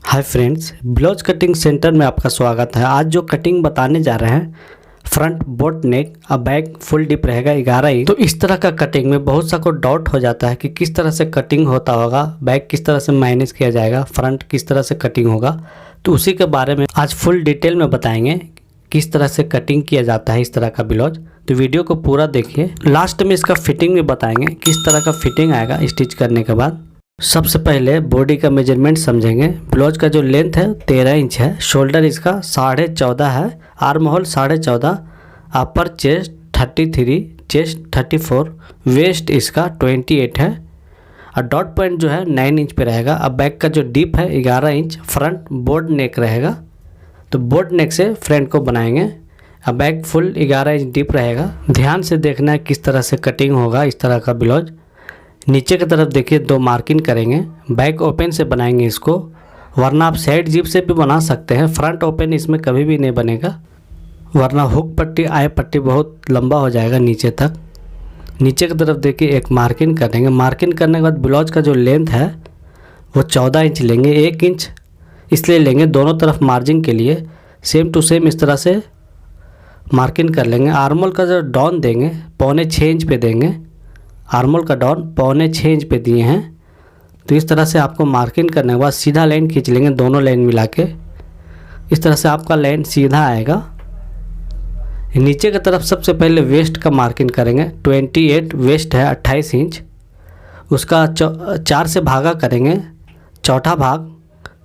Hi friends, blouse cutting centre में आपका स्वागत है। आज जो कटिंग बताने जा रहे हैं, फ्रंट बोट नेक और बैक फुल डिप रहेगा 11 इंच। तो इस तरह का कटिंग में बहुत सा को डाउट हो जाता है कि किस तरह से कटिंग होता होगा, बैक किस तरह से मैनेज किया जाएगा, फ्रंट किस तरह से कटिंग होगा। तो उसी के बारे में आज फुल डिटेल में बताएंगे किस तरह से कटिंग किया जाता है इस तरह का ब्लाउज। तो वीडियो को पूरा देखिए, लास्ट में इसका फिटिंग भी बताएंगे किस तरह का फिटिंग आएगा स्टिच करने के बाद। सबसे पहले बॉडी का मेजरमेंट समझेंगे। ब्लाउज का जो लेंथ है 13 इंच है, शोल्डर इसका 14.5 है, arm hole 14.5, upper chest 33, chest 34, waist इसका 28 है और डॉट पॉइंट जो है 9 इंच पे रहेगा। अब बैक का जो डीप है 11 इंच, फ्रंट बोर्ड नेक रहेगा। तो बोर्ड नेक से फ्रंट को बनाएंगे। अब बैक फुल 11 इंच डीप रहेगा। ध्यान से देखना है किस तरह से कटिंग होगा इस तरह का ब्लाउज। नीचे की तरफ देखिए 2 मार्किंग करेंगे, बैक ओपन से बनाएंगे इसको, वरना आप साइड जिप से भी बना सकते हैं। फ्रंट ओपन इसमें कभी भी नहीं बनेगा, वरना हुक पट्टी आई पट्टी बहुत लंबा हो जाएगा नीचे तक। नीचे की तरफ देखिए एक मार्किंग करेंगे। मार्किंग करने के बाद ब्लाउज का जो लेंथ है वो 14 इंच लेंगे। 1 इंच इसलिए लेंगे दोनों तरफ मार्जिन के लिए, सेम टू सेम इस तरह से मार्किंग कर लेंगे। आर्मोल का जो डाउन देंगे 6.25 इंच पे देंगे। आर्मोल का डाउन 6.25 इंच पे दिए हैं। तो इस तरह से आपको मार्किंग करने के बाद सीधा लाइन खींच लेंगे, दोनों लाइन मिला के। इस तरह से आपका लाइन सीधा आएगा। नीचे की तरफ सबसे पहले वेस्ट का मार्किंग करेंगे। 28 वेस्ट है, 28 इंच। उसका 4 से भागा करेंगे, चौथा भाग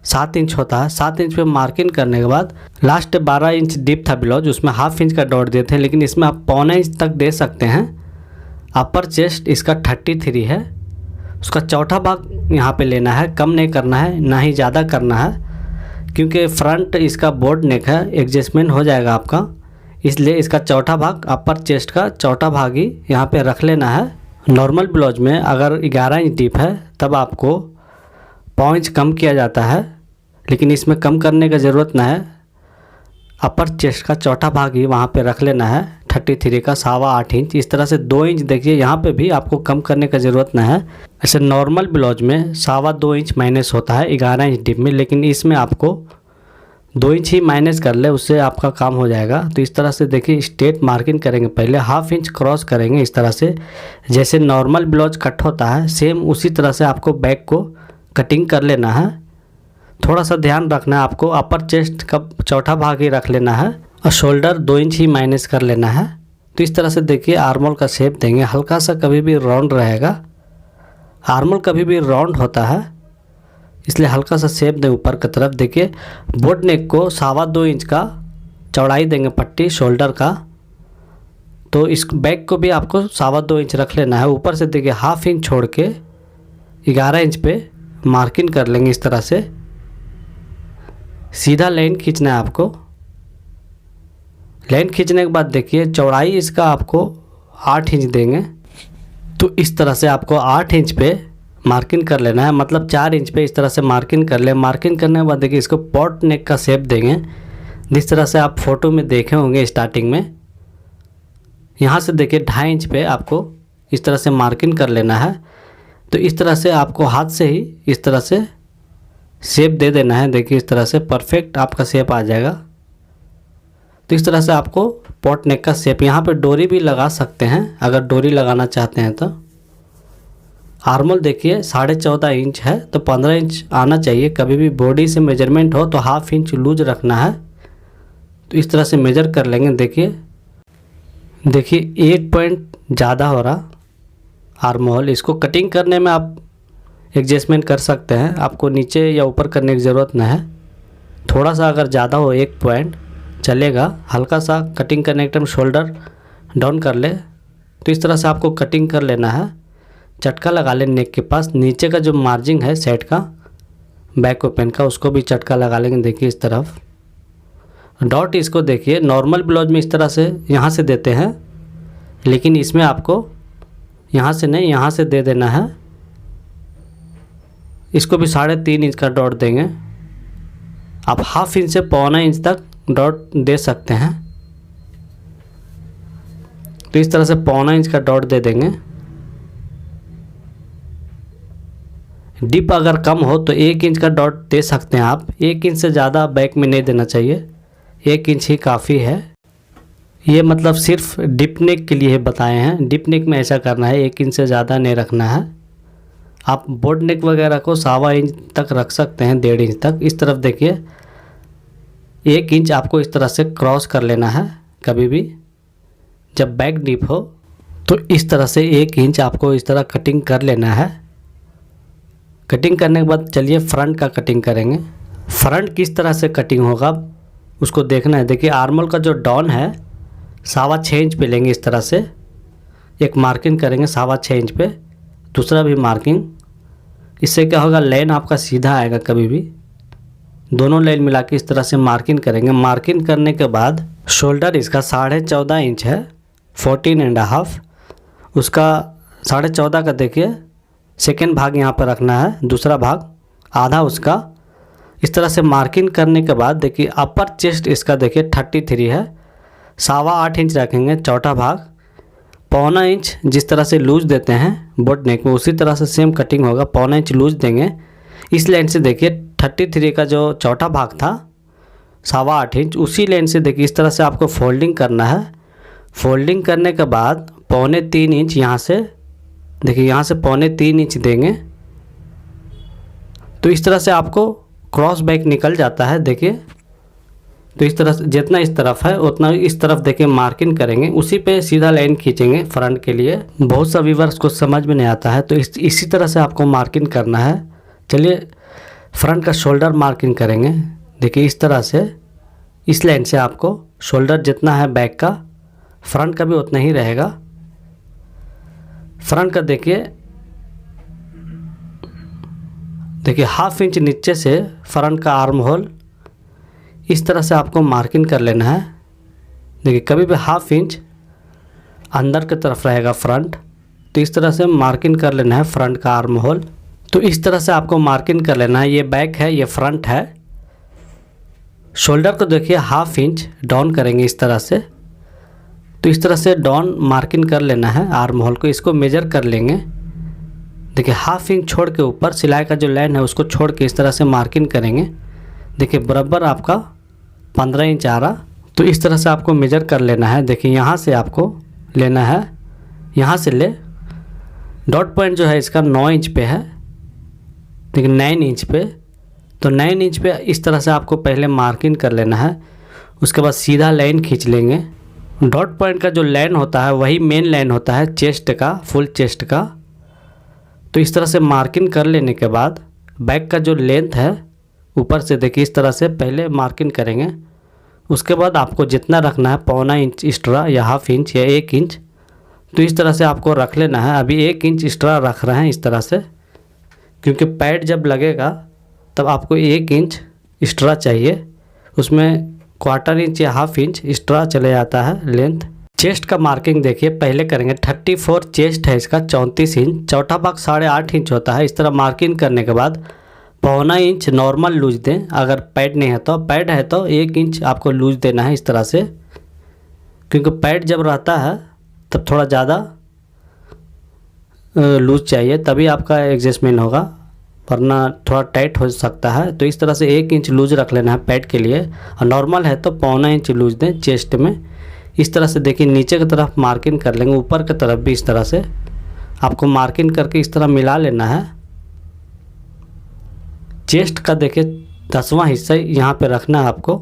7 इंच होता है। 7 इंच पे मार्किंग करने के बाद लास्ट 12 इंच डीप था ब्लाउज, उसमें हाफ इंच का डॉट देते हैं, लेकिन इसमें आप 0.25 इंच तक दे सकते हैं। अपर चेस्ट इसका 33 है। उसका चौथा भाग यहाँ पे लेना है, कम नहीं करना है ना ही ज़्यादा करना है, क्योंकि फ्रंट इसका बोर्ड नेक है, एडजस्टमेंट हो जाएगा आपका। इसलिए इसका चौथा भाग, अपर चेस्ट का चौथा भाग ही यहाँ पे रख लेना है। नॉर्मल ब्लाउज में अगर 11 इंच डीप है तब आपको 0.5 इंच कम किया जाता है, लेकिन इसमें कम करने का ज़रूरत ना है। अपर चेस्ट का चौथा भाग ही वहाँ पे रख लेना है, 33 का 8.25 इंच। इस तरह से 2 इंच देखिए, यहाँ पे भी आपको कम करने का ज़रूरत ना है। ऐसे नॉर्मल ब्लाउज में 2.25 इंच माइनस होता है 11 इंच डीप में, लेकिन इसमें आपको 2 इंच ही माइनस कर ले, उससे आपका काम हो जाएगा। तो इस तरह से देखिए स्ट्रेट मार्किंग करेंगे, पहले हाफ इंच क्रॉस करेंगे इस तरह से। जैसे नॉर्मल ब्लाउज कट होता है सेम उसी तरह से आपको बैक को कटिंग कर लेना है। थोड़ा सा ध्यान रखना है आपको, अपर चेस्ट का चौथा भाग ही रख लेना है और शोल्डर 2 इंच ही माइनस कर लेना है। तो इस तरह से देखिए आर्मोल का शेप देंगे, हल्का सा कभी भी राउंड रहेगा। आर्मोल कभी भी राउंड होता है, इसलिए हल्का सा शेप दें ऊपर की तरफ। देखिए बोट नेक को 2.25 इंच का चौड़ाई देंगे पट्टी शोल्डर का। तो इस बैक को भी आपको 2.25 इंच रख लेना है। ऊपर से देखिए हाफ इंच छोड़ के 11 इंच पे मार्किंग कर लेंगे इस तरह से। सीधा लाइन खींचना है आपको। लाइन खींचने के बाद देखिए चौड़ाई इसका आपको 8 इंच देंगे। तो इस तरह से आपको 8 इंच पे मार्किंग कर लेना है, मतलब 4 इंच पे इस तरह से मार्किंग कर ले। मार्किंग करने के बाद देखिए इसको पॉट नेक का शेप देंगे, जिस तरह से आप फोटो में देखे होंगे स्टार्टिंग में। यहाँ से देखिए 2.5 इंच पे आपको इस तरह से मार्किंग कर लेना है। तो इस तरह से आपको हाथ से ही इस तरह से शेप दे देना है। देखिए इस तरह से परफेक्ट आपका शेप आ जाएगा। तो इस तरह से आपको पॉट नेक का शेप, यहाँ पे डोरी भी लगा सकते हैं अगर डोरी लगाना चाहते हैं तो। आर्मोल देखिए 14.5 इंच है, तो 15 इंच आना चाहिए। कभी भी बॉडी से मेजरमेंट हो तो हाफ इंच लूज रखना है। तो इस तरह से मेजर कर लेंगे। देखिए 1 पॉइंट ज़्यादा हो रहा आर्मोल। इसको कटिंग करने में आप एडजस्टमेंट कर सकते हैं, आपको नीचे या ऊपर करने की ज़रूरत ना है। थोड़ा सा अगर ज़्यादा हो 1 पॉइंट चलेगा। हल्का सा कटिंग करने के टाइम शोल्डर डाउन कर ले। तो इस तरह से आपको कटिंग कर लेना है। चटका लगा ले नेक के पास। नीचे का जो मार्जिन है सेट का, बैक ओपन का, उसको भी चटका लगा लेंगे। देखिए इस तरफ डॉट इसको देखिए नॉर्मल ब्लाउज में इस तरह से यहाँ से देते हैं, लेकिन इसमें आपको यहाँ से नहीं, यहाँ से दे देना है। इसको भी 3.5 इंच का डॉट देंगे। आप हाफ इंच से 0.25 इंच तक डॉट दे सकते हैं। तो इस तरह से 0.25 इंच का डॉट दे देंगे। डिप अगर कम हो तो 1 इंच का डॉट दे सकते हैं आप। 1 इंच से ज़्यादा बैक में नहीं देना चाहिए, 1 इंच ही काफ़ी है। ये मतलब सिर्फ डिप नेक के लिए बताए हैं, डिप नेक में ऐसा करना है, 1 इंच से ज़्यादा नहीं रखना है। आप बोट नेक वगैरह को 1.25 इंच तक रख सकते हैं, 1.5 इंच तक। इस तरफ देखिए 1 इंच आपको इस तरह से क्रॉस कर लेना है। कभी भी जब बैक डीप हो तो इस तरह से 1 इंच आपको इस तरह कटिंग कर लेना है। कटिंग करने के बाद चलिए फ्रंट का कटिंग करेंगे। फ्रंट किस तरह से कटिंग होगा उसको देखना है। देखिए आर्मोल का जो डाउन है 6.25 इंच पे लेंगे, इस तरह से एक मार्किंग करेंगे 6.25 इंच पे, दूसरा भी मार्किंग। इससे क्या होगा, लाइन आपका सीधा आएगा। कभी भी दोनों लाइन मिला के इस तरह से मार्किंग करेंगे। मार्किंग करने के बाद शोल्डर इसका 14.5 इंच है, 14.5। उसका 14.5 का देखिए सेकेंड भाग यहाँ पर रखना है, दूसरा भाग आधा उसका। इस तरह से मार्किंग करने के बाद देखिए अपर चेस्ट इसका देखिए 33 है, 8.25 इंच रखेंगे चौथा भाग। 1.25 इंच जिस तरह से लूज देते हैं बोट नेक में, उसी तरह से सेम कटिंग होगा। 1.25 इंच लूज देंगे। इस लाइन से देखिए 33 का जो चौथा भाग था 8.25 इंच, उसी लाइन से देखिए इस तरह से आपको फोल्डिंग करना है। फोल्डिंग करने के बाद 2.25 इंच यहाँ से देखिए, यहाँ से 2.25 इंच देंगे तो इस तरह से आपको क्रॉस बैक निकल जाता है। देखिए तो इस तरह से जितना इस तरफ है उतना इस तरफ देखिए मार्किंग करेंगे, उसी पे सीधा लाइन खींचेंगे फ्रंट के लिए। बहुत सा व्यूअर्स को समझ में नहीं आता है तो इसी तरह से आपको मार्किंग करना है। चलिए फ्रंट का शोल्डर मार्किंग करेंगे। देखिए इस तरह से इस लाइन से आपको शोल्डर जितना है बैक का, फ्रंट का भी उतना ही रहेगा। फ्रंट का देखिए 1/2 इंच नीचे से फ्रंट का आर्म होल इस तरह से आपको मार्किंग कर लेना है। देखिए कभी भी 1/2 इंच अंदर की तरफ रहेगा फ्रंट, तो इस तरह से मार्किंग कर लेना है फ्रंट का आर्म होल। तो इस तरह से आपको मार्किंग कर लेना है। ये बैक है, ये फ्रंट है। शोल्डर को देखिए 1/2 इंच डाउन करेंगे इस तरह से। तो इस तरह से डाउन मार्किंग कर लेना है आर्म होल को। इसको मेजर कर लेंगे। देखिए 1/2 इंच छोड़ के ऊपर सिलाई का जो लाइन है उसको छोड़ के इस तरह से मार्किंग करेंगे। देखिए बराबर आपका 15 इंच आ रहा। तो इस तरह से आपको मेजर कर लेना है। देखिए यहाँ से आपको लेना है, यहाँ से ले डॉट पॉइंट जो है इसका 9 इंच पे है। देखिए 9 इंच पे, तो 9 इंच पे इस तरह से आपको पहले मार्किंग कर लेना है। उसके बाद सीधा लाइन खींच लेंगे। डॉट पॉइंट का जो लाइन होता है वही मेन लाइन होता है चेस्ट का, फुल चेस्ट का। तो इस तरह से मार्किंग कर लेने के बाद बैक का जो लेंथ है ऊपर से देखिए इस तरह से पहले मार्किंग करेंगे। उसके बाद आपको जितना रखना है 1.25 इंच एक्स्ट्रा या 1/2 इंच या 1 इंच, तो इस तरह से आपको रख लेना है। अभी 1 इंच एक्स्ट्रा रख रहे हैं इस तरह से, क्योंकि पैड जब लगेगा तब आपको 1 इंच एक्स्ट्रा चाहिए। उसमें 1/4 इंच या 1/2 इंच एक्स्ट्रा चले जाता है लेंथ। चेस्ट का मार्किंग देखिए पहले करेंगे। 34 चेस्ट है इसका, 34 इंच। चौथा भाग 8.5 इंच होता है। इस तरह मार्किंग करने के बाद 1.25 इंच नॉर्मल लूज दें। अगर पैड नहीं है तो, पैड है तो 1 इंच आपको लूज देना है इस तरह से, क्योंकि पैड जब रहता है तब थोड़ा ज़्यादा लूज चाहिए, तभी आपका एडजस्टमेंट होगा, वरना थोड़ा टाइट हो सकता है। तो इस तरह से 1 इंच लूज रख लेना है पैड के लिए, और नॉर्मल है तो 1.25 इंच लूज दें चेस्ट में। इस तरह से देखिए नीचे की तरफ मार्किंग कर लेंगे, ऊपर की तरफ भी इस तरह से आपको मार्किंग करके इस तरह मिला लेना है। चेस्ट का देखिए 10वां हिस्सा यहाँ पे रखना है आपको।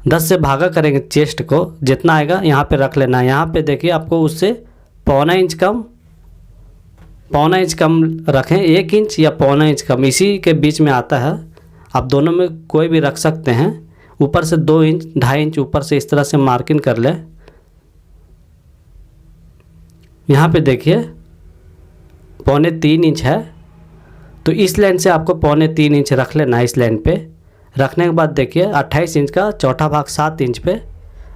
10 से भागा करेंगे चेस्ट को, जितना आएगा यहाँ पे रख लेना है। यहाँ पे देखिए आपको उससे 1.25 इंच कम, 1.25 इंच कम रखें, 1 इंच या 1.25 इंच कम, इसी के बीच में आता है। आप दोनों में कोई भी रख सकते हैं। ऊपर से 2 इंच 2.5 इंच ऊपर से इस तरह से मार्किंग कर लें। यहाँ पे देखिए 3.25 इंच है, तो इस लाइन से आपको 3.25 इंच रख लेना है। इस लाइन पे रखने के बाद देखिए 28 इंच का चौथा भाग 7 इंच पे,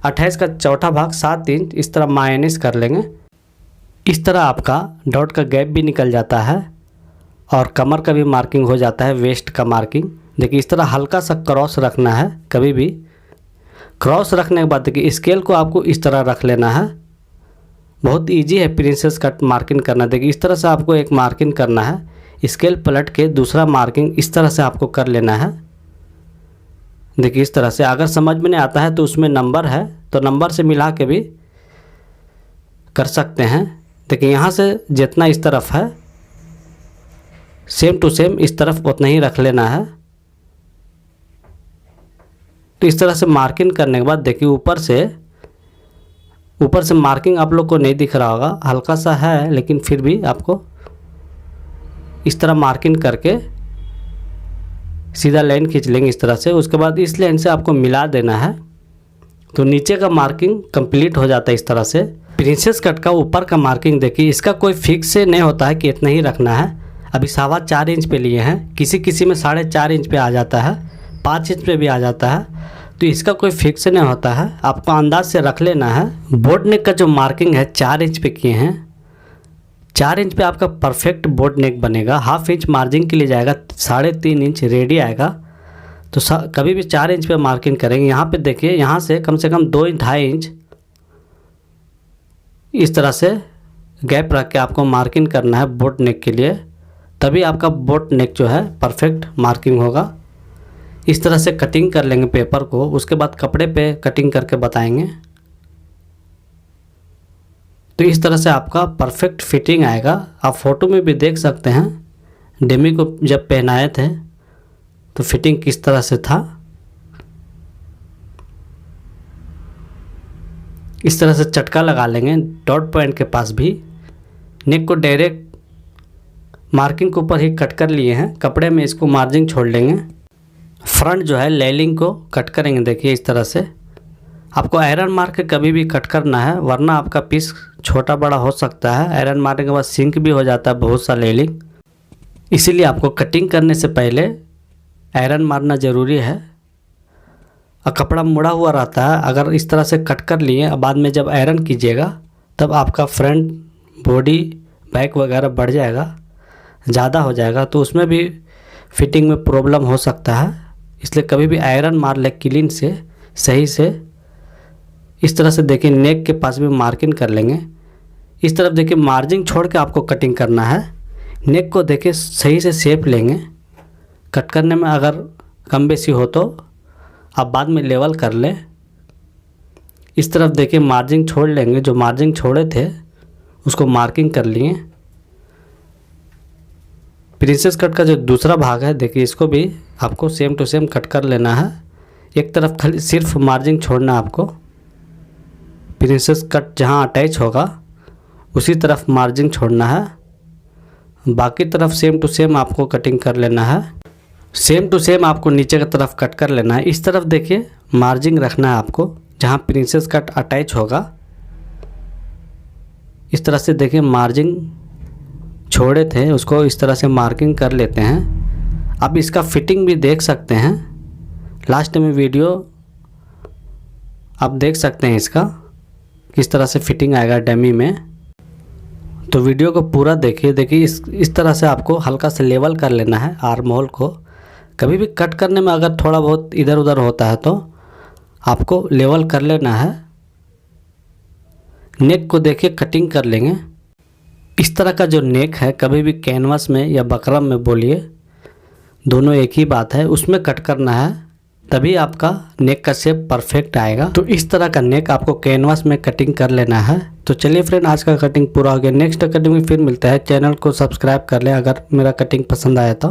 28 का चौथा भाग 7 इंच इस तरह माइनस कर लेंगे। इस तरह आपका डॉट का गैप भी निकल जाता है और कमर का भी मार्किंग हो जाता है, वेस्ट का मार्किंग। देखिए इस तरह हल्का सा क्रॉस रखना है। कभी भी क्रॉस रखने के बाद देखिए स्केल को आपको इस तरह रख लेना है। बहुत इजी है प्रिंसेस कट मार्किंग करना। देखिए इस तरह से आपको एक मार्किंग करना है। स्केल पलट के दूसरा मार्किंग इस तरह से आपको कर लेना है। देखिए इस तरह से, अगर समझ में नहीं आता है तो उसमें नंबर है तो नंबर से मिला के भी कर सकते हैं। देखिए यहाँ से जितना इस तरफ है सेम टू सेम इस तरफ उतना ही रख लेना है। तो इस तरह से मार्किंग करने के बाद देखिए ऊपर से मार्किंग आप लोग को नहीं दिख रहा होगा, हल्का सा है, लेकिन फिर भी आपको इस तरह मार्किंग करके सीधा लाइन खींच लेंगे इस तरह से। उसके बाद इस लाइन से आपको मिला देना है तो नीचे का मार्किंग कंप्लीट हो जाता है इस तरह से। प्रिंसेस कट का ऊपर का मार्किंग देखिए, इसका कोई फिक्स से नहीं होता है कि इतना ही रखना है। अभी 4.25 इंच पे लिए हैं, किसी में 4.5 इंच पे आ जाता है, 5 इंच पे भी आ जाता है, तो इसका कोई फिक्स नहीं होता है, आपको अंदाज से रख लेना है। बोट नेक का जो मार्किंग है 4 इंच पे किए हैं, 4 इंच पे आपका परफेक्ट बोट नेक बनेगा। 1/2 इंच मार्जिन के लिए जाएगा, 3.5 इंच रेडी आएगा। तो कभी भी 4 इंच पे मार्किंग करेंगे। यहाँ पे देखिए, यहाँ से कम 2-2.5 इंच इस तरह से गैप रख के आपको मार्किंग करना है बोट नेक के लिए, तभी आपका बोट नेक जो है परफेक्ट मार्किंग होगा। इस तरह से कटिंग कर लेंगे पेपर को, उसके बाद कपड़े पे कटिंग करके बताएंगे। तो इस तरह से आपका परफेक्ट फिटिंग आएगा। आप फोटो में भी देख सकते हैं डेमी को जब पहनाए थे तो फिटिंग किस तरह से था। इस तरह से चटका लगा लेंगे डॉट पॉइंट के पास भी। नेक को डायरेक्ट मार्किंग के ऊपर ही कट कर लिए हैं, कपड़े में इसको मार्जिन छोड़ लेंगे। फ्रंट जो है लेलिंग को कट करेंगे। देखिए इस तरह से आपको आयरन मार के कभी भी कट करना है, वरना आपका पीस छोटा बड़ा हो सकता है। आयरन मारने के बाद सिंक भी हो जाता है बहुत सा लेलिंग, इसीलिए आपको कटिंग करने से पहले आयरन मारना ज़रूरी है। और कपड़ा मुड़ा हुआ रहता है, अगर इस तरह से कट कर लिए बाद में जब आयरन कीजिएगा तब आपका फ्रंट बॉडी बैक वगैरह बढ़ जाएगा, ज़्यादा हो जाएगा, तो उसमें भी फिटिंग में प्रॉब्लम हो सकता है। इसलिए कभी भी आयरन मार ले क्लीन से, सही से। इस तरह से देखिए नेक के पास भी मार्किंग कर लेंगे। इस तरफ देखिए मार्जिन छोड़ के आपको कटिंग करना है। नेक को देखिए सही से शेप लेंगे। कट करने में अगर कम बेसी हो तो आप बाद में लेवल कर लें। इस तरफ देखिए मार्जिन छोड़ लेंगे, जो मार्जिन छोड़े थे उसको मार्किंग कर लिए। प्रिंसेस कट का जो दूसरा भाग है देखिए, इसको भी आपको सेम टू सेम कट कर लेना है। एक तरफ खाली सिर्फ मार्जिन छोड़ना है आपको। प्रिंसेस कट जहाँ अटैच होगा उसी तरफ मार्जिन छोड़ना है, बाकी तरफ सेम टू सेम आपको कटिंग कर लेना है। सेम टू सेम आपको नीचे की तरफ कट कर लेना है। इस तरफ देखिए मार्जिन रखना है आपको जहाँ प्रिंसेस कट अटैच होगा। इस तरह से देखिए मार्जिन छोड़े थे उसको इस तरह से मार्किंग कर लेते हैं। अब इसका फिटिंग भी देख सकते हैं, लास्ट में वीडियो आप देख सकते हैं इसका किस तरह से फिटिंग आएगा डमी में। तो वीडियो को पूरा देखिए। देखिए इस तरह से आपको हल्का से लेवल कर लेना है आर्म होल को। कभी भी कट करने में अगर थोड़ा बहुत इधर उधर होता है तो आपको लेवल कर लेना है। नेक को देखिए कटिंग कर लेंगे। इस तरह का जो नेक है कभी भी कैनवास में या बकरम में बोलिए, दोनों एक ही बात है, उसमें कट करना है, तभी आपका नेक का शेप परफेक्ट आएगा। तो इस तरह का नेक आपको कैनवास में कटिंग कर लेना है। तो चलिए फ्रेंड, आज का कटिंग पूरा हो गया। नेक्स्ट कटिंग में फिर मिलता है। चैनल को सब्सक्राइब कर लें अगर मेरा कटिंग पसंद आया तो।